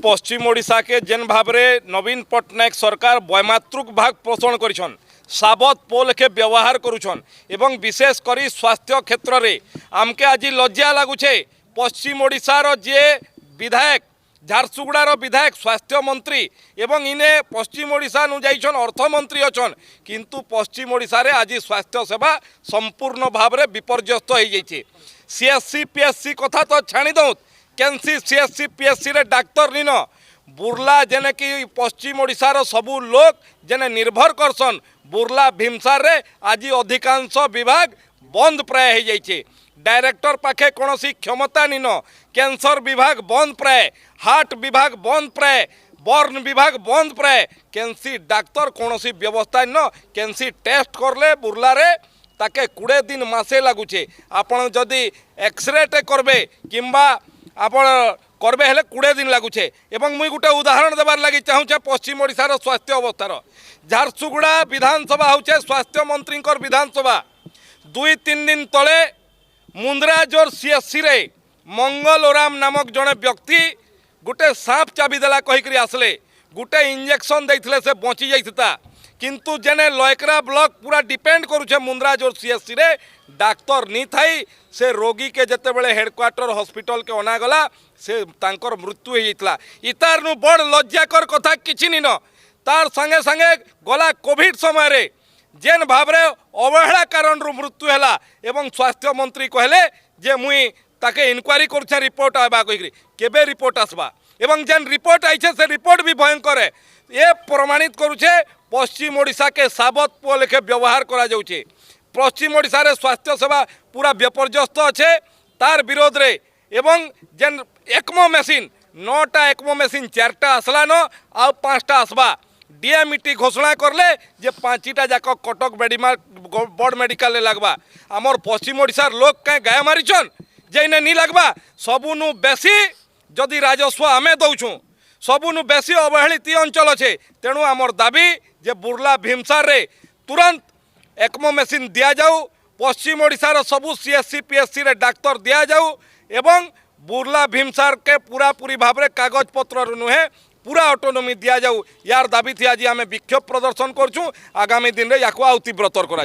पश्चिम ओडिशा के जेन भाव में नवीन पट्टनायक सरकार वैमातृक भाग पोषण करिछन साबत पोल के व्यवहार करुछन एवं विशेष करी स्वास्थ्य क्षेत्र में आमके आज लज्जा लगुचे। पश्चिम ओडिशार जे विधायक झारसुगुड़ार विधायक स्वास्थ्य मंत्री एवं इने पश्चिम ओडिशा नु जाइछन अर्थमंत्री अछन किंतु पश्चिम ओडिशा रे आज स्वास्थ्य सेवा संपूर्ण भाव में विपर्यस्त हो जाइछे। सीएससी पीएससी कथा तो छाणी दौ केनसी सीएससी पीएससी रे डाक्तर निन बुर्ला जेने कि पश्चिम ओडिशार सबू लोक जेने निर्भर करसन बुर्ला भीमसार रे आज अधिकांश विभाग बंद प्राय हो जाइछे। डायरेक्टर पाखे कौनसी क्षमता निन कैंसर विभाग बंद प्राय हार्ट विभाग बंद प्राय बर्न विभाग बंद प्राय केनसी डाक्तर कौनसी व्यवस्था न केनसी टेस्ट करले बुर्ला रे ताके 20 दिन मासे लगुचे। आपण जदि एक्सरे टे करबे किंबा आपण करबे हेले 20 दिन लगुचे। एवं मुई गुटे उदाहरण देबार लगी चाहूचे पश्चिम ओडिशार स्वास्थ्य अवस्थार। झारसुगुड़ा विधानसभा होचे स्वास्थ्य मंत्री विधानसभा 2-3 दिन तले मुंद्राजोर सीएससी रे मंगल ओराम नामक जड़े व्यक्ति गोटे सांप चाबी देला कहीकरी आसले गोटे इंजेक्शन देइथिले से बची जाइथिता किंतु जेने लयकरा ब्लॉक पूरा डिपेंड करुचे मुंद्राजोर सीएससी रे डाक्तर नी थाई से रोगी के जते बेले हेडक्वार्टर हॉस्पिटल के अनागला से तांकर मृत्यु हो जाइतला। इतार नु बड़ लज्जाकर कथा किछि नी न तार संगे संगे गला कोविड समय रे जेन भाव रे अवहेला कारण मृत्यु है एवं स्वास्थ्य मंत्री कहले जे मुई ताके इनक्वारी कर रिपोर्ट आवा कहीकरी केबे रिपोर्ट आसबा एवं जेन रिपोर्ट आइछे से रिपोर्ट भी भयंकर है। ये प्रमाणित करुचे पश्चिम ओडिशा के साबत पुओ लेखे व्यवहार करा जाउछे। पश्चिम ओडिशा रे स्वास्थ्य सेवा पूरा विपर्यस्त अच्छे तार विरोध रे एवं जेन एक्मो मेसीन 9टा एक्मो मेसीन 4टा आसला न आ 5टा आसबा डीएमईटी घोषणा करले जे 5टा जाक कटक बड़ मेडिकल लगवा आमर पश्चिम ओडिशार लोक कहीं गाय मारिछन जे इने नी लगवा सबुनु बेसी जदि राजस्व आमे दौछुं सबुनु बेसी अवहेलित अंचल अच्छे तेणु आमर दाबी जे बुर्ला भीमसार रे तुरंत एक्मो मेसीन दिया जाऊ पश्चिम ओडिशार सबू सीएससी पीएससी रे डाक्तर दिया जाऊ एवं बुर्ला भीमसार के पूरा पूरी भाव में कागज पत्र नुहे पूरा ऑटोनोमी दिया जाऊ यार दाबी थी आज आम विक्षोभ प्रदर्शन करछुं आगामी दिन में या आउ तीव्रतर करा।